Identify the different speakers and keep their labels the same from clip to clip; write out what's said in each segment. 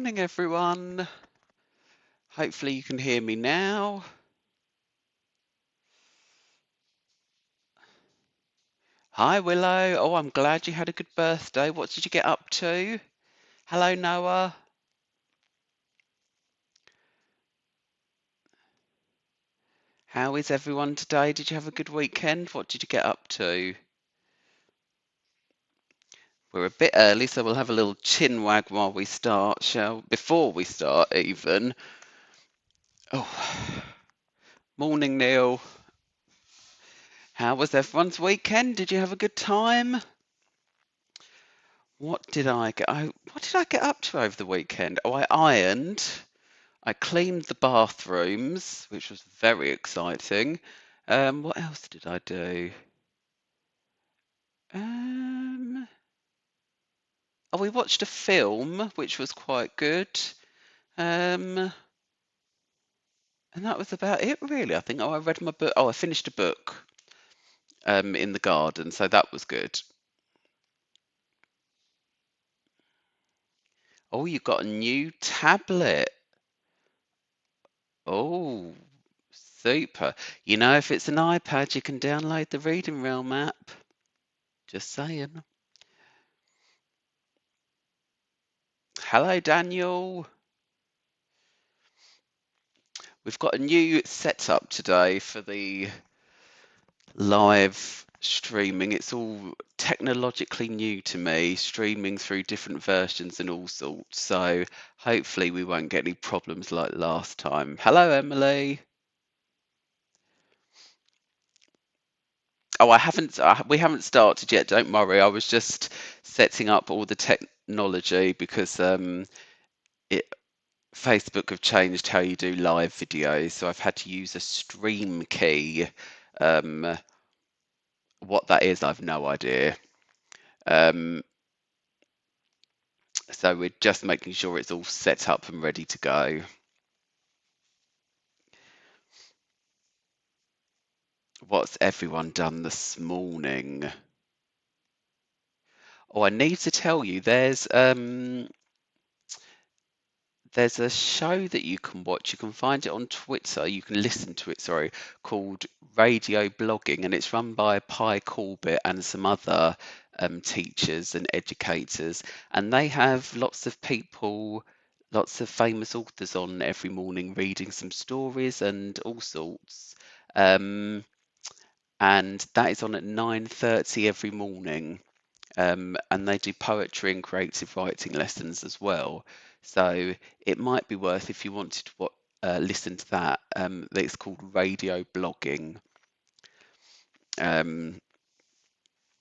Speaker 1: morning, everyone. Hopefully you can hear me now. Hi, Willow. Oh, I'm glad you had a good birthday. What did you get up to? Hello, Noah. How is everyone today? Did you have a good weekend? What did you get up to? We're a bit early, so we'll have a little chin wag while we start, before we start even. Oh, morning, Neil. How was everyone's weekend? Did you have a good time? What did I get up to over the weekend? Oh, I ironed. I cleaned the bathrooms, which was very exciting. What else did I do? Um, oh, we watched a film, which was quite good. Um, and that was about it, really. I think. Oh, I read my book. Oh, I finished a book. In the garden, so that was good. Oh, you got a new tablet. Oh, super. You know, if it's an iPad, you can download the Reading Realm app. Just saying. Hello, Daniel. We've got a new setup today for the live streaming. It's all technologically new to me, streaming through different versions and all sorts. So hopefully we won't get any problems like last time. Hello, Emily. Oh, we haven't started yet. Don't worry. I was just setting up all the technology because it Facebook have changed how you do live videos, so I've had to use a stream key. Um, what that is, I've no idea. Um, so we're just making sure it's all set up and ready to go. What's everyone done this morning? Oh, I need to tell you, there's a show that you can watch. You can find it on Twitter. You can listen to it, sorry, called Radio Blogging, and it's run by Pi Corbett and some other teachers and educators. And they have lots of people, lots of famous authors on every morning reading some stories and all sorts. Um, and that is on at 9:30 every morning. And they do poetry and creative writing lessons as well. So it might be worth if you wanted to listen to that. It's called Radio Blogging. Um,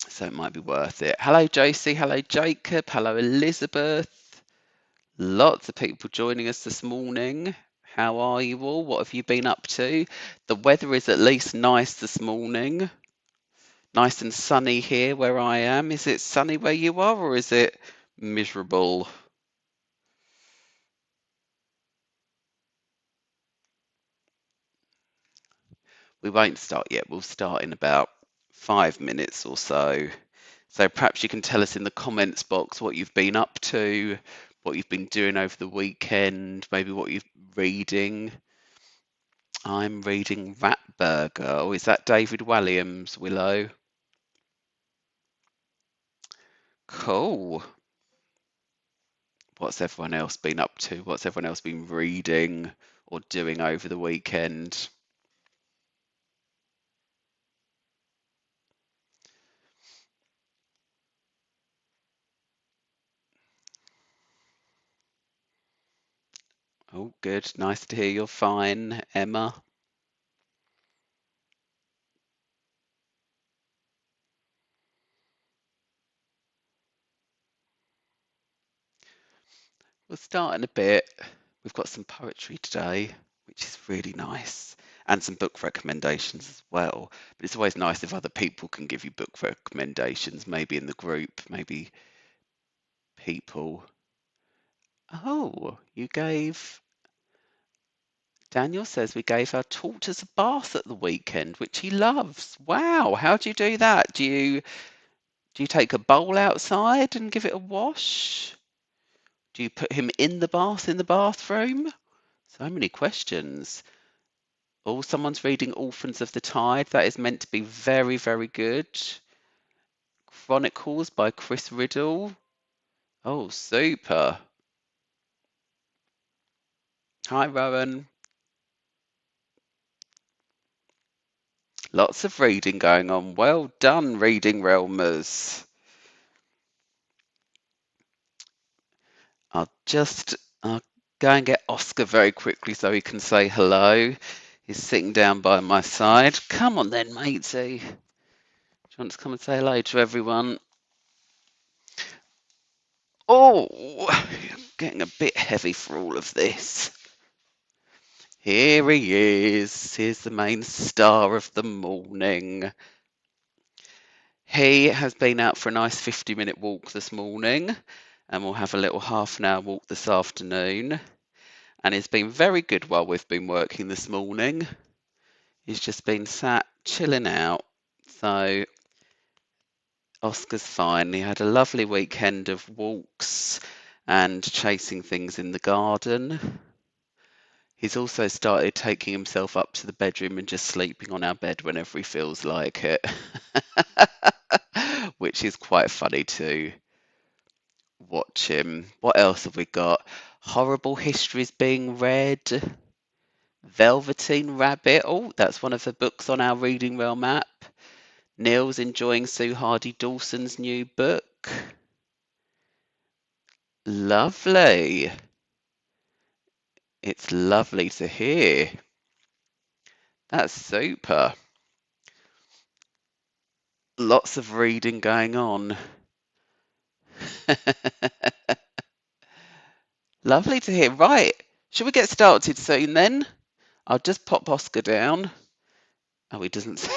Speaker 1: so it might be worth it. Hello, Josie. Hello, Jacob. Hello, Elizabeth. Lots of people joining us this morning. How are you all? What have you been up to? The weather is at least nice this morning. Nice and sunny here where I am. Is it sunny where you are, or is it miserable? We won't start yet. We'll start in about 5 minutes or so. So perhaps you can tell us in the comments box what you've been up to, what you've been doing over the weekend, maybe what you're reading. I'm reading Ratburger. Oh, is that David Walliams, Willow? Cool. What's everyone else been up to? What's everyone else been reading or doing over the weekend? Oh, good. Nice to hear you're fine, Emma. We'll start in a bit. We've got some poetry today, which is really nice, and some book recommendations as well. But it's always nice if other people can give you book recommendations, maybe in the group, maybe people. Oh, you gave. Daniel says we gave our tortoise a bath at the weekend, which he loves. Wow, how do you do that? Do you take a bowl outside and give it a wash? Do you put him in the bath, in the bathroom? So many questions. Oh, someone's reading Orphans of the Tide. That is meant to be very, very good. Chronicles by Chris Riddle. Oh, super. Hi, Rowan. Lots of reading going on. Well done, Reading Realmers. I'll go and get Oscar very quickly so he can say hello. He's sitting down by my side. Come on then, matey. Do you want to come and say hello to everyone? Oh, I'm getting a bit heavy for all of this. Here he is. Here's the main star of the morning. He has been out for a nice 50-minute walk this morning, and we'll have a little half an hour walk this afternoon. And it's been very good while we've been working this morning. He's just been sat chilling out. So Oscar's fine. He had a lovely weekend of walks and chasing things in the garden. He's also started taking himself up to the bedroom and just sleeping on our bed whenever he feels like it, which is quite funny to watch him. What else have we got? Horrible Histories being read. Velveteen Rabbit. Oh, that's one of the books on our Reading Realm app. Neil's enjoying Sue Hardy Dawson's new book. Lovely. It's lovely to hear. That's super. Lots of reading going on. Lovely to hear. Right. Shall we get started soon then? I'll just pop Oscar down. Oh, he doesn't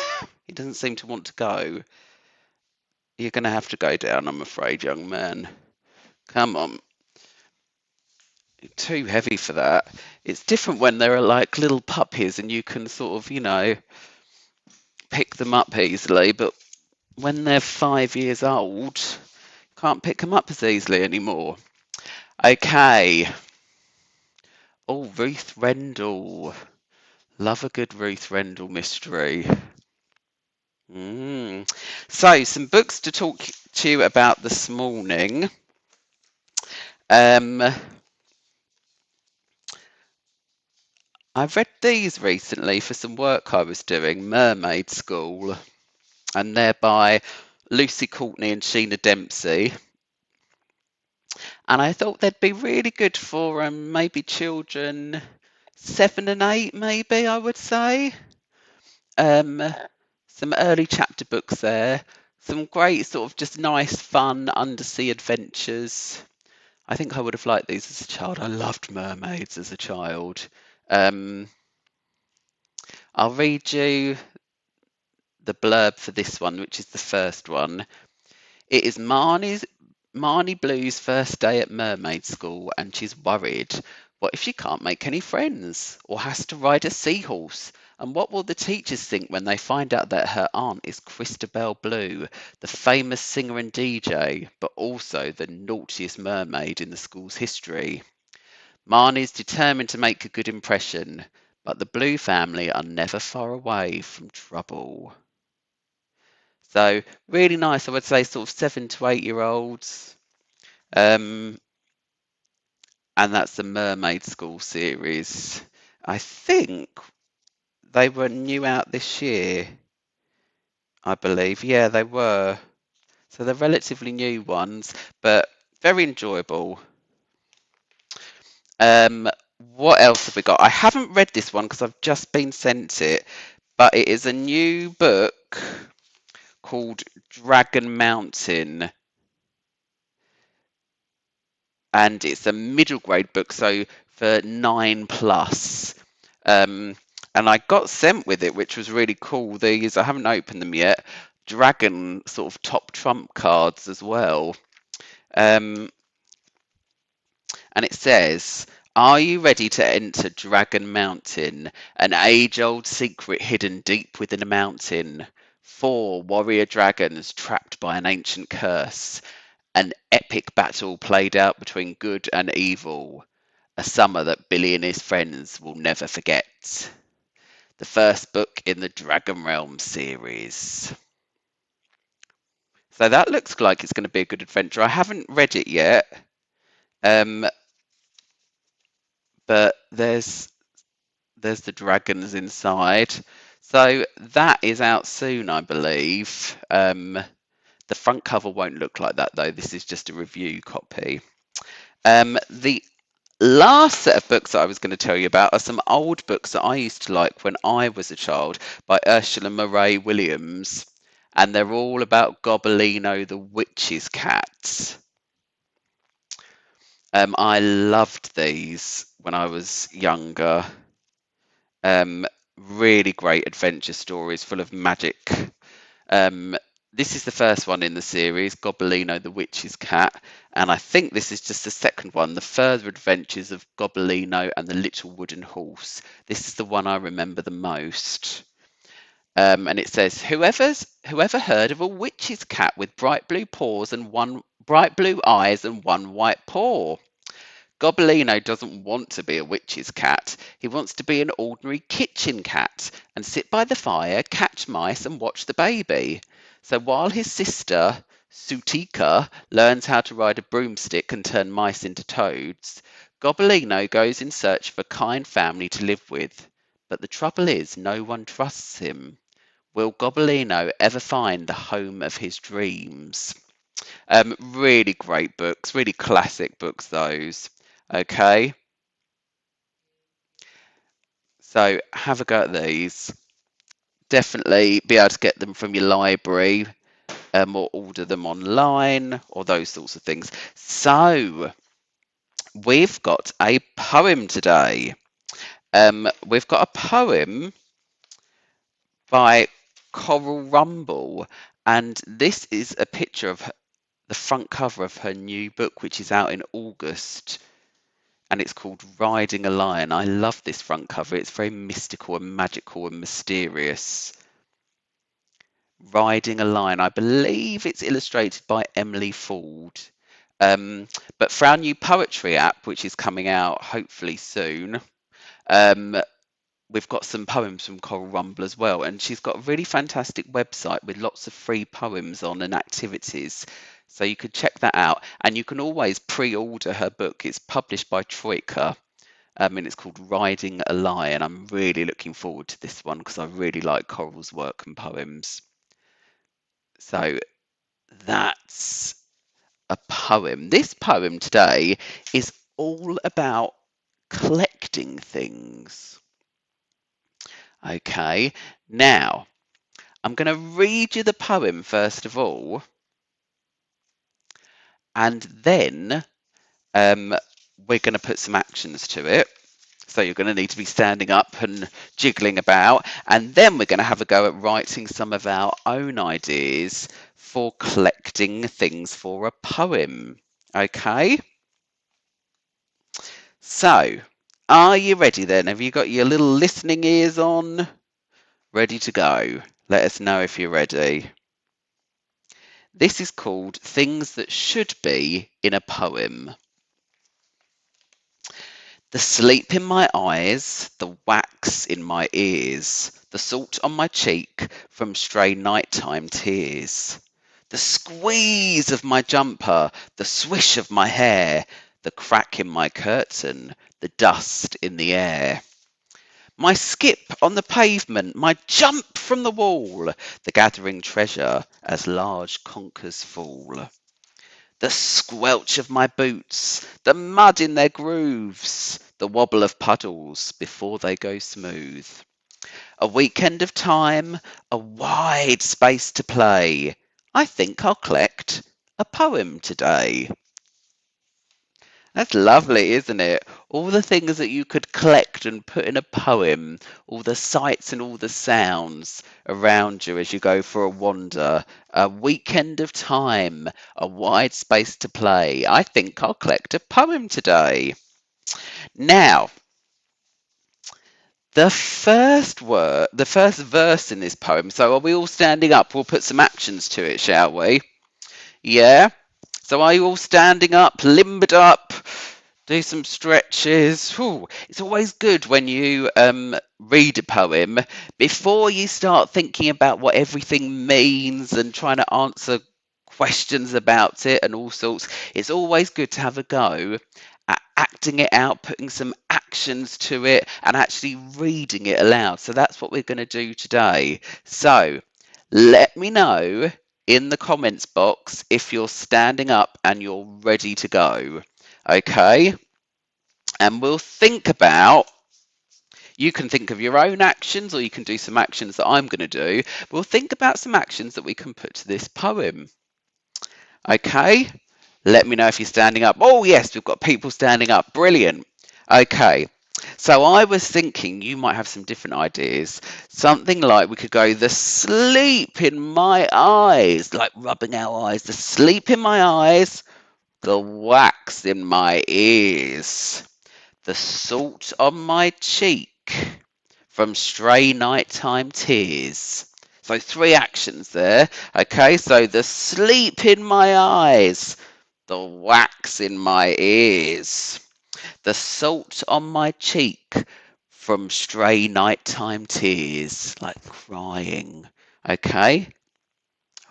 Speaker 1: he doesn't seem to want to go. You're going to have to go down, I'm afraid, young man. Come on. You're too heavy for that. It's different when there are like little puppies and you can sort of, pick them up easily, but when they're 5 years old, you can't pick them up as easily anymore. Okay. Oh, Ruth Rendell. Love a good Ruth Rendell mystery. So, some books to talk to you about this morning. I read these recently for some work I was doing, Mermaid School, and they're by Lucy Courtney and Sheena Dempsey. And I thought they'd be really good for maybe children 7 and 8, maybe I would say. Some early chapter books there. Some great sort of just nice, fun undersea adventures. I think I would have liked these as a child. I loved mermaids as a child. I'll read you the blurb for this one, which is the first one. It is Marnie Blue's first day at mermaid school, and she's worried. What if she can't make any friends or has to ride a seahorse? And what will the teachers think when they find out that her aunt is Christabel Blue, the famous singer and DJ, but also the naughtiest mermaid in the school's history? Marnie's determined to make a good impression, but the Blue family are never far away from trouble. So really nice, I would say, sort of 7 to 8-year-olds. And that's the Mermaid School series. I think they were new out this year, I believe. Yeah, they were. So they're relatively new ones, but very enjoyable. What else have we got? I haven't read this one because I've just been sent it, but it is a new book called Dragon Mountain. And it's a middle grade book, so for 9+. And I got sent with it, which was really cool. These, I haven't opened them yet, dragon sort of top trump cards as well. And it says, are you ready to enter Dragon Mountain, an age-old secret hidden deep within a mountain? 4 warrior dragons trapped by an ancient curse. An epic battle played out between good and evil. A summer that Billy and his friends will never forget. The first book in the Dragon Realm series. So that looks like it's going to be a good adventure. I haven't read it yet, um, but there's the dragons inside. So that is out soon, I believe. The front cover won't look like that though. This is just a review copy. The last set of books that I was going to tell you about are some old books that I used to like when I was a child by Ursula Moray Williams, and they're all about Gobelino the witch's cat. I loved these when I was younger. Really great adventure stories full of magic. Um, this is the first one in the series, Gobelino the Witch's Cat, and I think this is just the second one, The Further Adventures of Gobelino and the Little Wooden Horse. This is the one I remember the most. And it says, whoever heard of a witch's cat with bright blue paws and one bright blue eyes and one white paw? Gobelino doesn't want to be a witch's cat. He wants to be an ordinary kitchen cat and sit by the fire, catch mice, and watch the baby. So while his sister, Sutika, learns how to ride a broomstick and turn mice into toads, Gobelino goes in search of a kind family to live with. But the trouble is, no one trusts him. Will Gobelino ever find the home of his dreams? Really great books, really classic books, those. Okay, so have a go at these. Definitely be able to get them from your library, or order them online, or those sorts of things. So we've got a poem today. We've got a poem by Coral Rumble, and this is a picture of the front cover of her new book, which is out in August. And it's called Riding a Lion. I love this front cover. It's very mystical and magical and mysterious. Riding a Lion. I believe it's illustrated by Emily Ford. But for our new poetry app, which is coming out hopefully soon, we've got some poems from Coral Rumble as well. And she's got a really fantastic website with lots of free poems on and activities. So you could check that out. And you can always pre-order her book. It's published by Troika. And it's called Riding a Lion. I'm really looking forward to this one because I really like Coral's work and poems. So that's a poem. This poem today is all about collecting things. Okay, now I'm going to read you the poem first of all, and then we're going to put some actions to it. So you're going to need to be standing up and jiggling about, and then we're going to have a go at writing some of our own ideas for collecting things for a poem. Okay? So, are you ready then? Have you got your little listening ears on? Ready to go? Let us know if you're ready. This is called Things That Should Be in a Poem. The sleep in my eyes, the wax in my ears, the salt on my cheek from stray nighttime tears, the squeeze of my jumper, the swish of my hair, the crack in my curtain, the dust in the air. My skip on the pavement, my jump from the wall, the gathering treasure as large conkers fall. The squelch of my boots, the mud in their grooves, the wobble of puddles before they go smooth. A weekend of time, a wide space to play. I think I'll collect a poem today. That's lovely, isn't it? All the things that you could collect and put in a poem, all the sights and all the sounds around you as you go for a wander. A weekend of time, a wide space to play. I think I'll collect a poem today. Now, the first verse in this poem. So are we all standing up? We'll put some actions to it, shall we? Yeah. So are you all standing up, limbered up? Do some stretches. Whew. It's always good when you read a poem before you start thinking about what everything means and trying to answer questions about it and all sorts. It's always good to have a go at acting it out, putting some actions to it, and actually reading it aloud. So that's what we're going to do today. So let me know in the comments box if you're standing up and you're ready to go. Okay, and we'll think about, you can think of your own actions or you can do some actions that I'm going to do. We'll think about some actions that we can put to this poem. Okay, let me know if you're standing up. Oh yes, we've got people standing up. Brilliant. Okay, so I was thinking you might have some different ideas. Something like we could go, the sleep in my eyes, like rubbing our eyes, the sleep in my eyes, the wax in my ears, the salt on my cheek from stray nighttime tears. So 3 actions there. Okay, so the sleep in my eyes, the wax in my ears, the salt on my cheek from stray nighttime tears, like crying. Okay.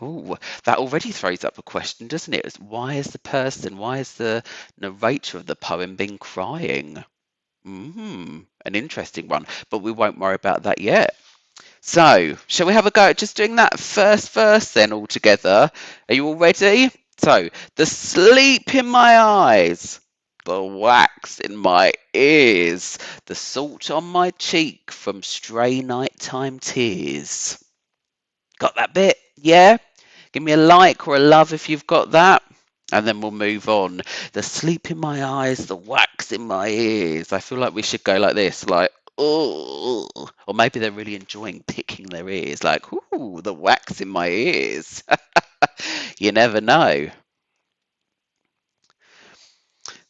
Speaker 1: Oh, that already throws up a question, doesn't it? Why is the narrator of the poem been crying? An interesting one, but we won't worry about that yet. So, shall we have a go at just doing that first verse then all together? Are you all ready? So, the sleep in my eyes, the wax in my ears, the salt on my cheek from stray nighttime tears. Got that bit? Yeah? Give me a like or a love if you've got that. And then we'll move on. The sleep in my eyes, the wax in my ears. I feel like we should go like this, like, oh. Or maybe they're really enjoying picking their ears, like, ooh, the wax in my ears. You never know.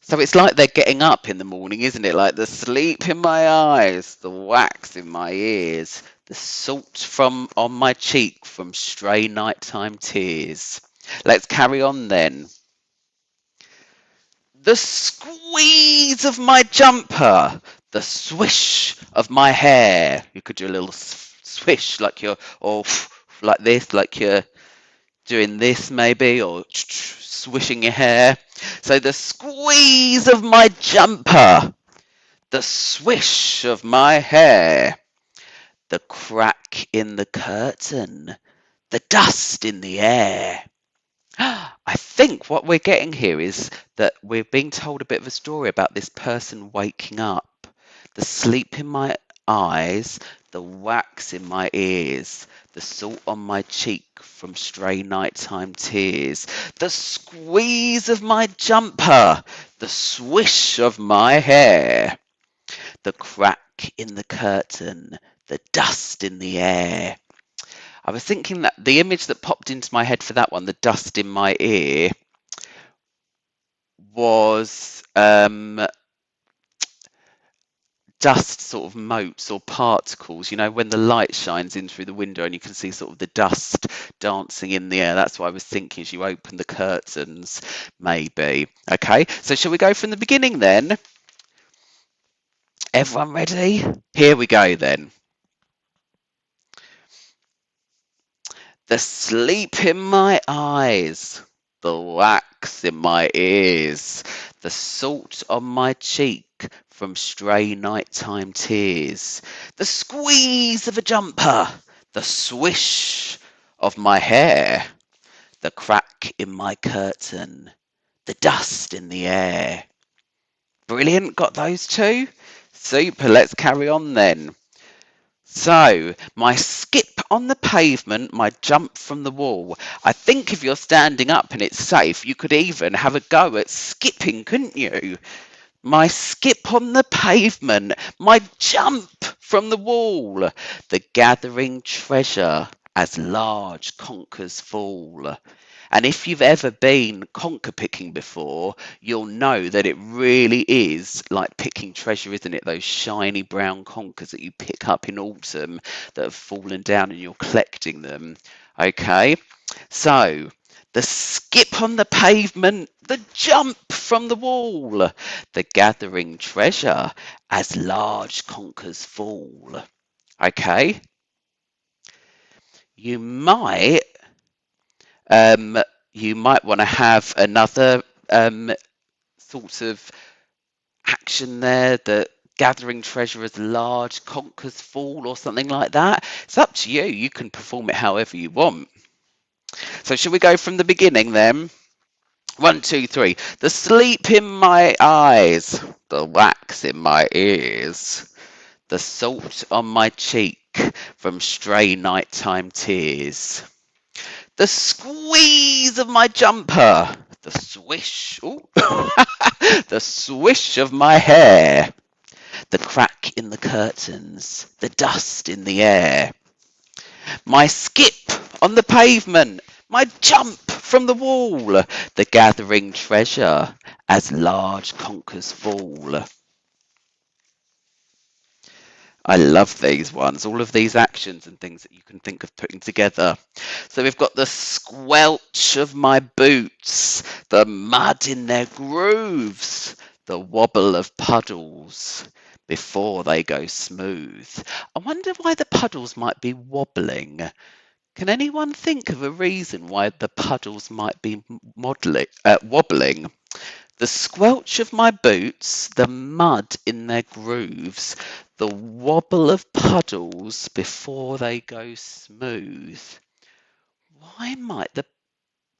Speaker 1: So it's like they're getting up in the morning, isn't it? Like the sleep in my eyes, the wax in my ears, the salt from on my cheek from stray nighttime tears. Let's carry on then. The squeeze of my jumper, the swish of my hair. You could do a little swish like you're, or like this, like you're doing this maybe, or swishing your hair. So the squeeze of my jumper, the swish of my hair, the crack in the curtain, the dust in the air. I think what we're getting here is that we're being told a bit of a story about this person waking up. The sleep in my eyes, the wax in my ears, the salt on my cheek from stray nighttime tears, the squeeze of my jumper, the swish of my hair, the crack in the curtain, the dust in the air. I was thinking that the image that popped into my head for that one, the dust in my ear, was dust sort of motes or particles, you know, when the light shines in through the window and you can see sort of the dust dancing in the air. That's what I was thinking as you open the curtains, maybe. Okay, so shall we go from the beginning then? Everyone ready? Here we go then. The sleep in my eyes, the wax in my ears, the salt on my cheek from stray nighttime tears, the squeeze of a jumper, the swish of my hair, the crack in my curtain, the dust in the air. Brilliant, got those two? Super, let's carry on then. So, my skip on the pavement, my jump from the wall. I think if you're standing up and it's safe, you could even have a go at skipping, couldn't you? My skip on the pavement, my jump from the wall. The gathering treasure as large conkers fall. And if you've ever been conker picking before, you'll know that it really is like picking treasure, isn't it? Those shiny brown conkers that you pick up in autumn that have fallen down and you're collecting them. Okay, so The skip on the pavement, the jump from the wall, the gathering treasure as large conkers fall. Okay, you might um, you might want to have another sort of action there, that gathering treasure as large conkers fall or something like that. It's up to you. You can perform it however you want. So should we go from the beginning then? One, two, three. The sleep in my eyes, the wax in my ears, the salt on my cheek from stray nighttime tears, the squeeze of my jumper, the swish, ooh, the swish of my hair, the crack in the curtains, the dust in the air, my skip on the pavement, my jump from the wall, the gathering treasure as large conkers fall. I love these ones, all of these actions and things that you can think of putting together. So we've got the squelch of my boots, the mud in their grooves, the wobble of puddles before they go smooth. I wonder why the puddles might be wobbling. Can anyone think of a reason why the puddles might be wobbling? The squelch of my boots, the mud in their grooves, the wobble of puddles before they go smooth. Why might the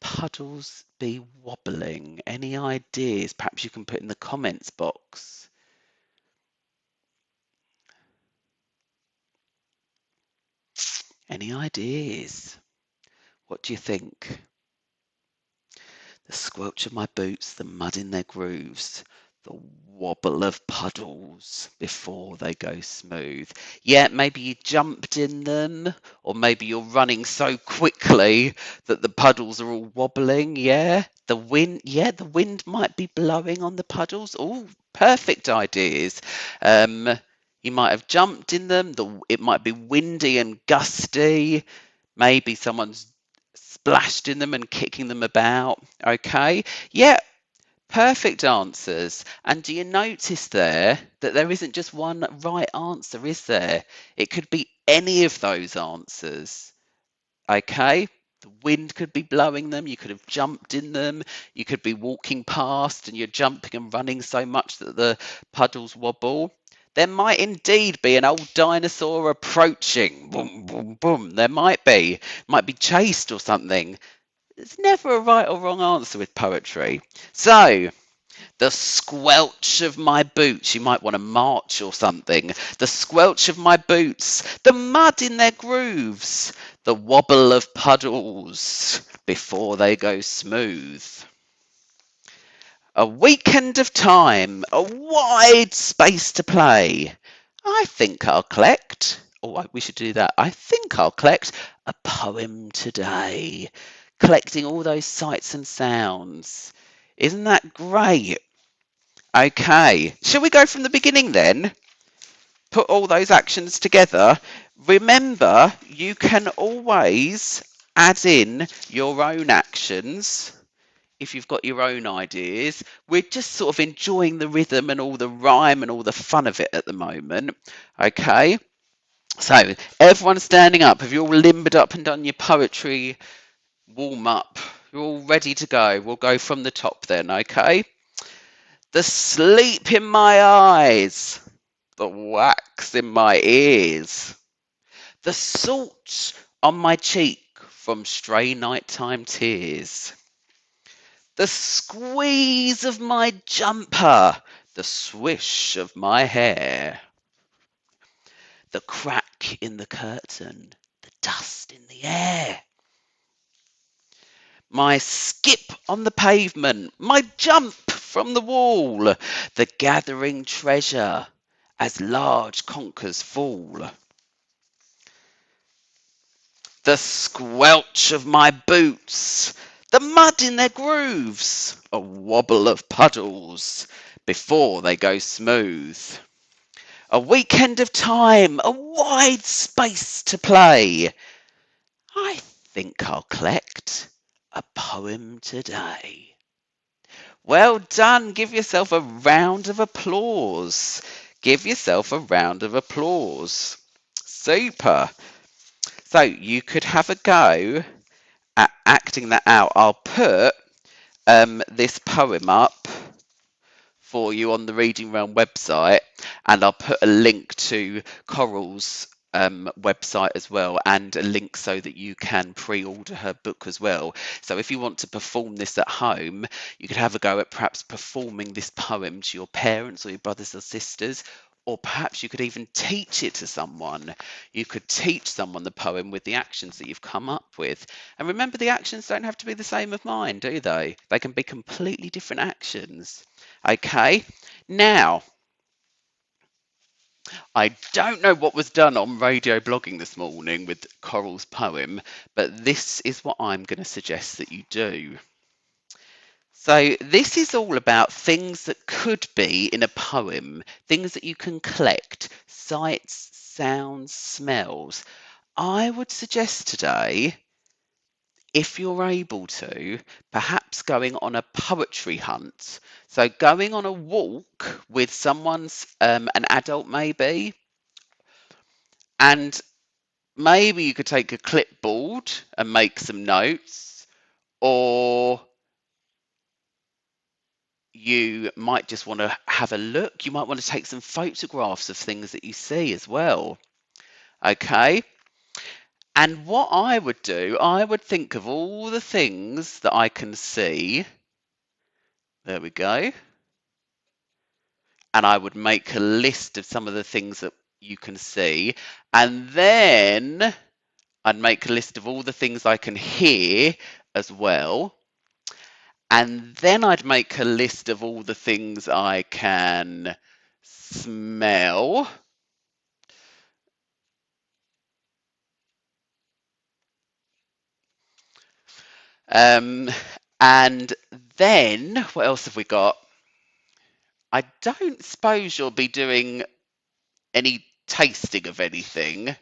Speaker 1: puddles be wobbling? Any ideas? Perhaps you can put in the comments box. Any ideas? What do you think? The squelch of my boots, the mud in their grooves, the wobble of puddles before they go smooth. Yeah, maybe you jumped in them, or maybe you're running so quickly that the puddles are all wobbling. Yeah, the wind might be blowing on the puddles. Oh, perfect ideas. You might have jumped in them. It might be windy and gusty. Maybe someone's splashed in them and kicking them about. Okay, yeah, perfect answers. And do you notice there that there isn't just one right answer, is there? It could be any of those answers. Okay, the wind could be blowing them, you could have jumped in them, you could be walking past and you're jumping and running so much that the puddles wobble. There might indeed be an old dinosaur approaching. Boom, boom, boom. There might be chased or something. There's never a right or wrong answer with poetry. So, the squelch of my boots. You might want to march or something. The squelch of my boots. The mud in their grooves. The wobble of puddles before they go smooth. A weekend of time, a wide space to play. I think I'll collect. Oh, we should do that. I think I'll collect a poem today. Collecting all those sights and sounds. Isn't that great? Okay. Shall we go from the beginning then? Put all those actions together. Remember, you can always add in your own actions if you've got your own ideas. We're just sort of enjoying the rhythm and all the rhyme and all the fun of it at the moment. Okay, so everyone standing up. Have you all limbered up and done your poetry warm up? You're all ready to go. We'll go from the top then. Okay, the sleep in my eyes, the wax in my ears, the salt on my cheek from stray nighttime tears, the squeeze of my jumper, the swish of my hair, the crack in the curtain, the dust in the air, my skip on the pavement, my jump from the wall, the gathering treasure as large conkers fall, the squelch of my boots, the mud in their grooves, a wobble of puddles before they go smooth. A weekend of time, a wide space to play. I think I'll collect a poem today. Well done. Give yourself a round of applause. Give yourself a round of applause. Super. So you could have a go at acting that out. I'll put this poem up for you on the Reading Realm website, and I'll put a link to Coral's website as well, and a link so that you can pre-order her book as well. So if you want to perform this at home, you could have a go at perhaps performing this poem to your parents or your brothers or sisters, or perhaps you could even teach it to someone. You could teach someone the poem with the actions that you've come up with. And remember, the actions don't have to be the same as mine, do they? They can be completely different actions. Okay, now I don't know what was done on radio blogging this morning with Coral's poem, but this is what I'm going to suggest that you do. So this is all about things that could be in a poem, things that you can collect, sights, sounds, smells. I would suggest today, if you're able to, perhaps going on a poetry hunt. So going on a walk with someone's, an adult maybe, and maybe you could take a clipboard and make some notes, or you might just want to have a look. You might want to take some photographs of things that you see as well. Okay. And what I would do, I would think of all the things that I can see. There we go. And I would make a list of some of the things that you can see. And then I'd make a list of all the things I can hear as well. And then I'd make a list of all the things I can smell. Um, and then what else have we got? I don't suppose you'll be doing any tasting of anything,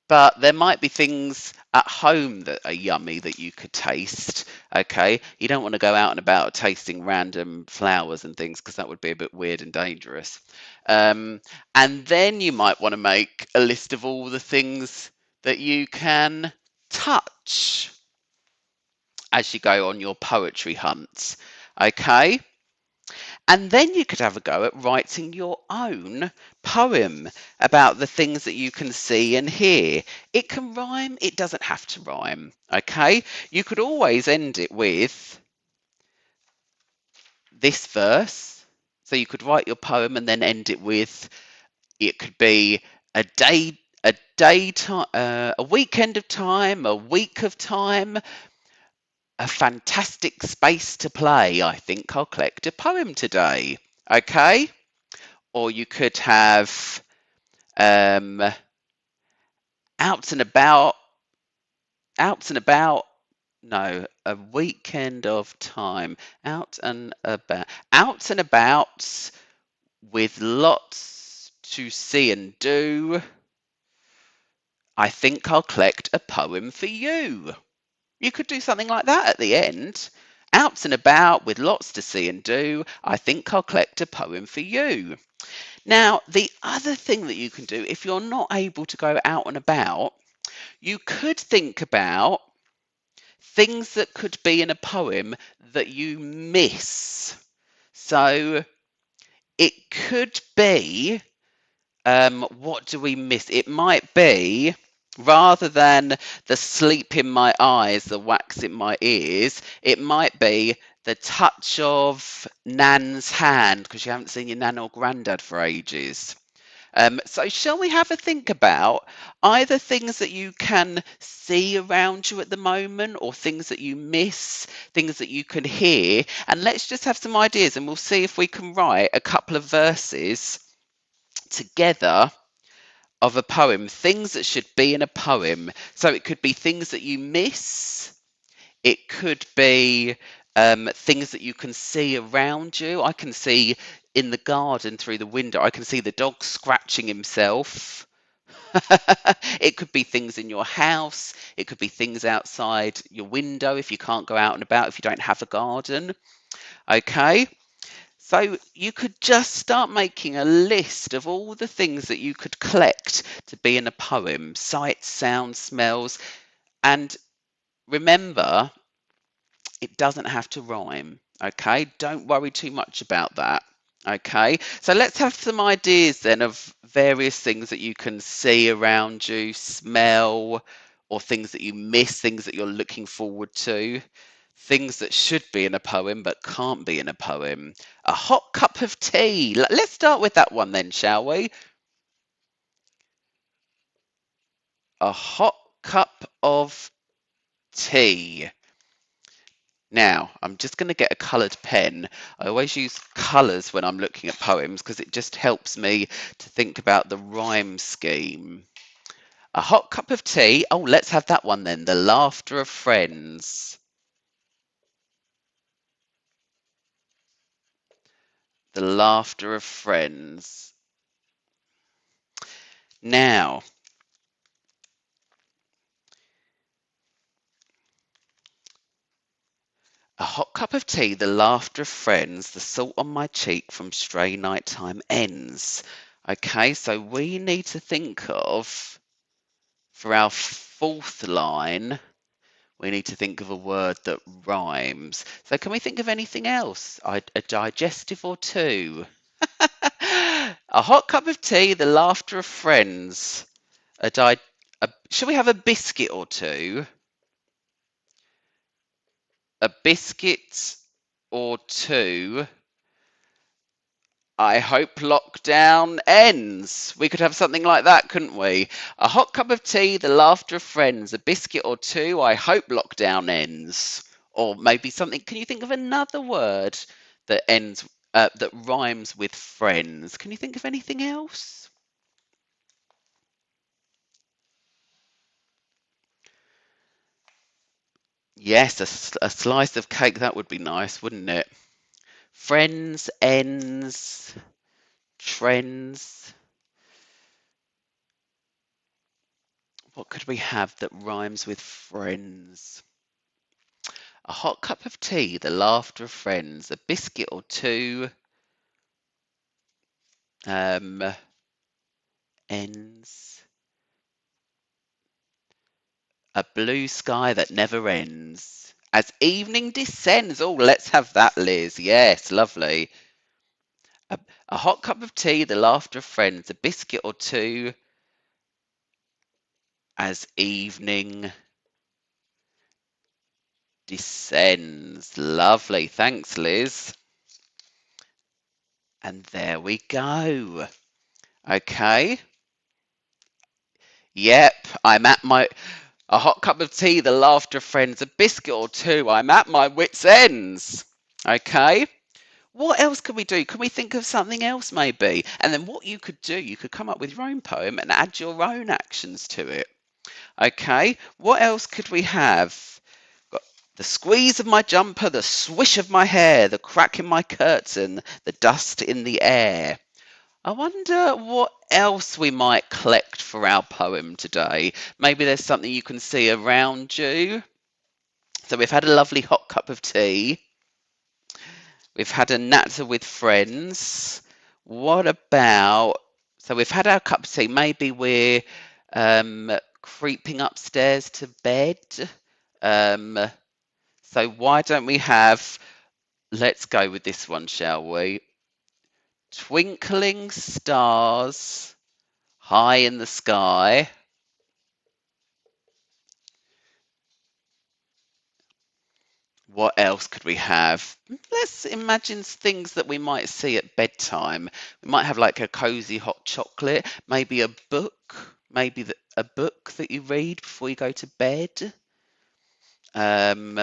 Speaker 1: but there might be things at home that are yummy that you could taste. Okay, you don't want to go out and about tasting random flowers and things because that would be a bit weird and dangerous. And then you might want to make a list of all the things that you can touch as you go on your poetry hunts. Okay. And then you could have a go at writing your own poem about the things that you can see and hear. It can rhyme, it doesn't have to rhyme, okay? You could always end it with this verse. So you could write your poem and then end it with, it could be a day, a daytime, a weekend of time, a week of time, a fantastic space to play. I think I'll collect a poem today, okay? Or you could have um, out and about, out and about. No, a weekend of time, out and about with lots to see and do. I think I'll collect a poem for you. You could do something like that at the end. Out and about with lots to see and do. I think I'll collect a poem for you. Now, the other thing that you can do, if you're not able to go out and about, you could think about things that could be in a poem that you miss. So it could be, what do we miss? It might be, rather than the sleep in my eyes, the wax in my ears, it might be the touch of Nan's hand because you haven't seen your Nan or Grandad for ages. So shall we have a think about either things that you can see around you at the moment or things that you miss, things that you can hear, and let's just have some ideas and we'll see if we can write a couple of verses together of a poem, things that should be in a poem. So it could be things that you miss, it could be things that you can see around you. I can see in the garden through the window, I can see the dog scratching himself. It could be things in your house. It could be things outside your window if you can't go out and about, if you don't have a garden. Okay. So you could just start making a list of all the things that you could collect to be in a poem: sights, sounds, smells. And remember, it doesn't have to rhyme. Okay. Don't worry too much about that. Okay. So let's have some ideas then of various things that you can see around you, smell, or things that you miss, things that you're looking forward to, things that should be in a poem but can't be in a poem. A hot cup of tea. Let's start with that one then, shall we? A hot cup of tea. Now, I'm just going to get a coloured pen. I always use colours when I'm looking at poems because it just helps me to think about the rhyme scheme. A hot cup of tea. Oh, let's have that one then. The laughter of friends. The laughter of friends. Now, a hot cup of tea, the laughter of friends, the salt on my cheek from stray nighttime ends. Okay, so we need to think of, for our fourth line, we need to think of a word that rhymes. So can we think of anything else? A digestive or two? A hot cup of tea, the laughter of friends. Shall we have a biscuit or two? A biscuit or two. I hope lockdown ends. We could have something like that, couldn't we? A hot cup of tea, the laughter of friends, a biscuit or two. I hope lockdown ends. Or maybe something. Can you think of another word that that rhymes with friends? Can you think of anything else? Yes, a slice of cake. That would be nice, wouldn't it? Friends, ends, trends. What could we have that rhymes with friends? A hot cup of tea, the laughter of friends, a biscuit or two, um, ends, a blue sky that never ends. As evening descends. Oh, let's have that, Liz. Yes, lovely. A, a hot cup of tea, the laughter of friends, a biscuit or two, as evening descends. Lovely. Thanks, Liz. And there we go. Okay. Yep, I'm at my a hot cup of tea, the laughter of friends, a biscuit or two. I'm at my wits' ends. Okay. What else could we do? Can we think of something else maybe? And then what you could do, you could come up with your own poem and add your own actions to it. Okay. What else could we have? Got the squeeze of my jumper, the swish of my hair, the crack in my curtain, the dust in the air. I wonder what else we might collect for our poem today. Maybe there's something you can see around you. So we've had a lovely hot cup of tea. We've had a natter with friends. What about, so we've had our cup of tea. Maybe we're creeping upstairs to bed. Um, so why don't we have, let's go with this one, shall we? Twinkling stars high in the sky. What else could we have? Let's imagine things that we might see at bedtime. We might have like a cozy hot chocolate, maybe a book, maybe a book that you read before you go to bed. Um,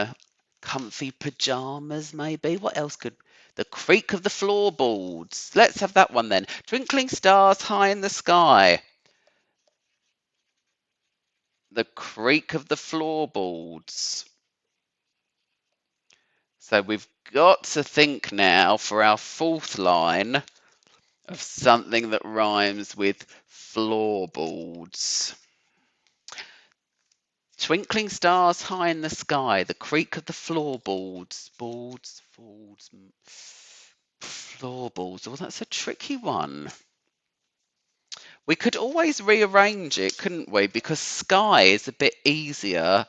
Speaker 1: Comfy pajamas, maybe. What else could? The creak of the floorboards. Let's have that one then. Twinkling stars high in the sky. The creak of the floorboards. So we've got to think now for our fourth line of something that rhymes with floorboards. Twinkling stars high in the sky, the creak of the floorboards, floorboards. Oh, that's a tricky one. We could always rearrange it, couldn't we? Because sky is a bit easier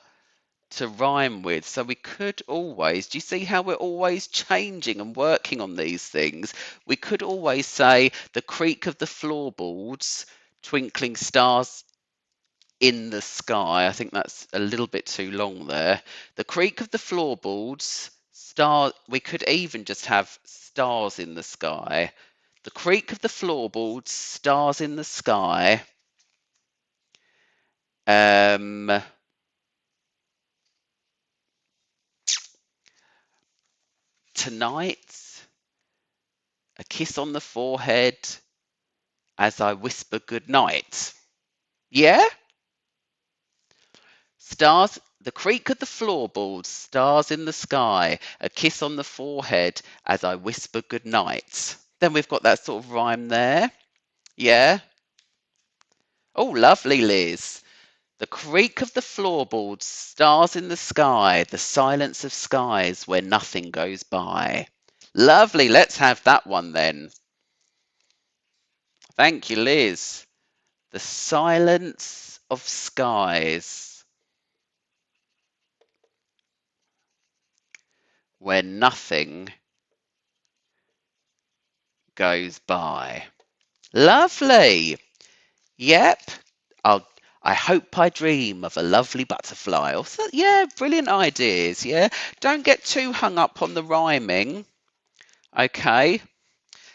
Speaker 1: to rhyme with. So we could always, do you see how we're always changing and working on these things? We could always say the creak of the floorboards, twinkling stars in the sky. I think that's a little bit too long there. The creak of the floorboards, we could even just have stars in the sky. The creak of the floorboards, stars in the sky. Um, Tonight, a kiss on the forehead as I whisper good night. Yeah? Stars, the creak of the floorboards, stars in the sky, a kiss on the forehead as I whisper good night. Then we've got that sort of rhyme there. Yeah? Oh, lovely, Liz. The creak of the floorboards, stars in the sky, the silence of skies where nothing goes by. Lovely, let's have that one then. Thank you, Liz. The silence of skies where nothing goes by. Lovely. Yep. I'll, I hope I dream of a lovely butterfly. Or so, yeah, brilliant ideas. Yeah. Don't get too hung up on the rhyming. Okay.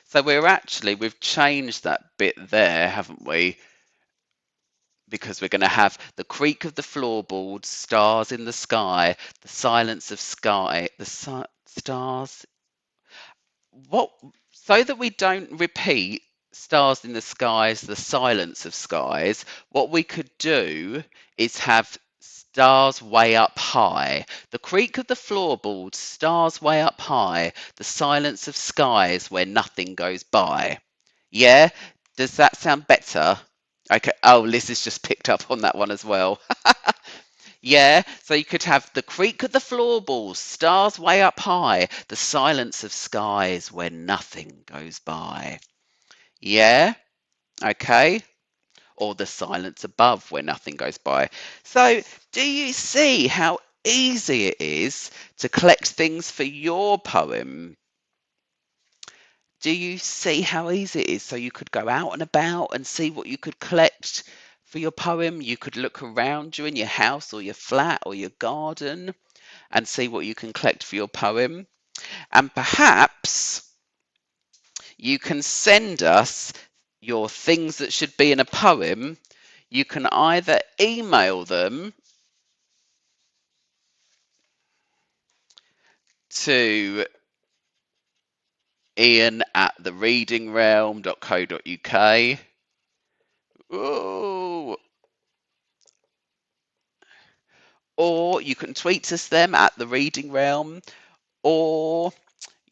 Speaker 1: So we've changed that bit there, haven't we? Because we're going to have the creak of the floorboards, stars in the sky, the silence of sky, stars. What, so that we don't repeat stars in the skies, the silence of skies, what we could do is have stars way up high. The creak of the floorboards, stars way up high, the silence of skies where nothing goes by. Yeah? Does that sound better? Okay. Oh, Liz has just picked up on that one as well. Yeah, so you could have the creak of the floorboards, stars way up high, the silence of skies where nothing goes by. Yeah, okay. Or the silence above where nothing goes by. So, do you see how easy it is to collect things for your poem? Do you see how easy it is? So you could go out and about and see what you could collect for your poem. You could look around you in your house or your flat or your garden and see what you can collect for your poem. And perhaps you can send us your things that should be in a poem. You can either email them to ian@thereadingrealm.co.uk. Ooh. Or you can tweet us them at the Reading Realm, or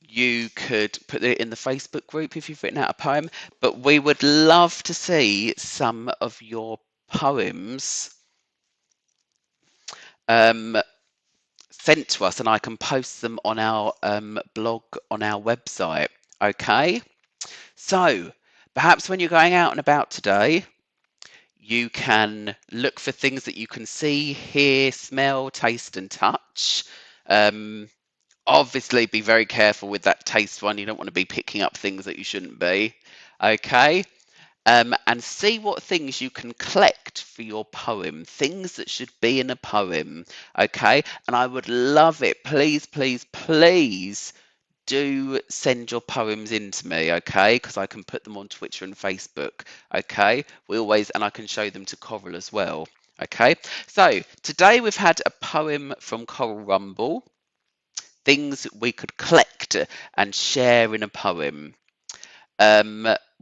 Speaker 1: you could put it in the Facebook group if you've written out a poem. But we would love to see some of your poems sent to us, and I can post them on our blog on our website. Okay, so perhaps when you're going out and about today, you can look for things that you can see, hear, smell, taste, and touch. Obviously, be very careful with that taste one. You don't want to be picking up things that you shouldn't be. Okay. And see what things you can collect for your poem, things that should be in a poem. Okay. And I would love it. Please, please, please do send your poems in to me, okay? Because I can put them on Twitter and Facebook, okay? And I can show them to Coral as well, okay? So today we've had a poem from Coral Rumble, things we could collect and share in a poem.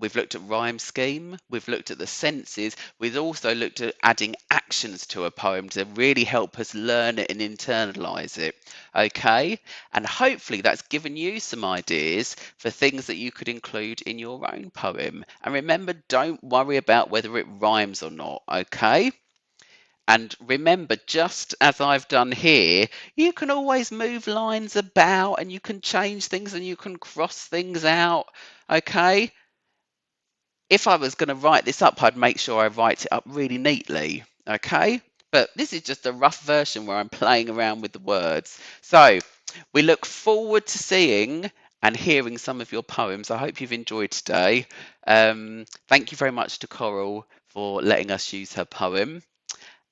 Speaker 1: we've looked at rhyme scheme, we've looked at the senses, we've also looked at adding actions to a poem to really help us learn it and internalize it. Okay, and hopefully that's given you some ideas for things that you could include in your own poem. And remember, don't worry about whether it rhymes or not. Okay. And remember, just as I've done here, you can always move lines about and you can change things and you can cross things out. Okay. If I was going to write this up, I'd make sure I write it up really neatly. Okay. But this is just a rough version where I'm playing around with the words. So we look forward to seeing and hearing some of your poems. I hope you've enjoyed today. Thank you very much to Coral for letting us use her poem.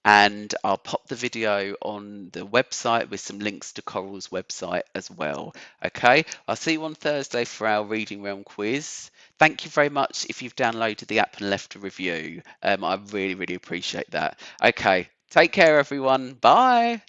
Speaker 1: And I'll pop the video on the website with some links to Coral's website as well. Okay, I'll see you on Thursday for our Reading Realm quiz. Thank you very much if you've downloaded the app and left a review. I really, really appreciate that. Okay, take care, everyone. Bye.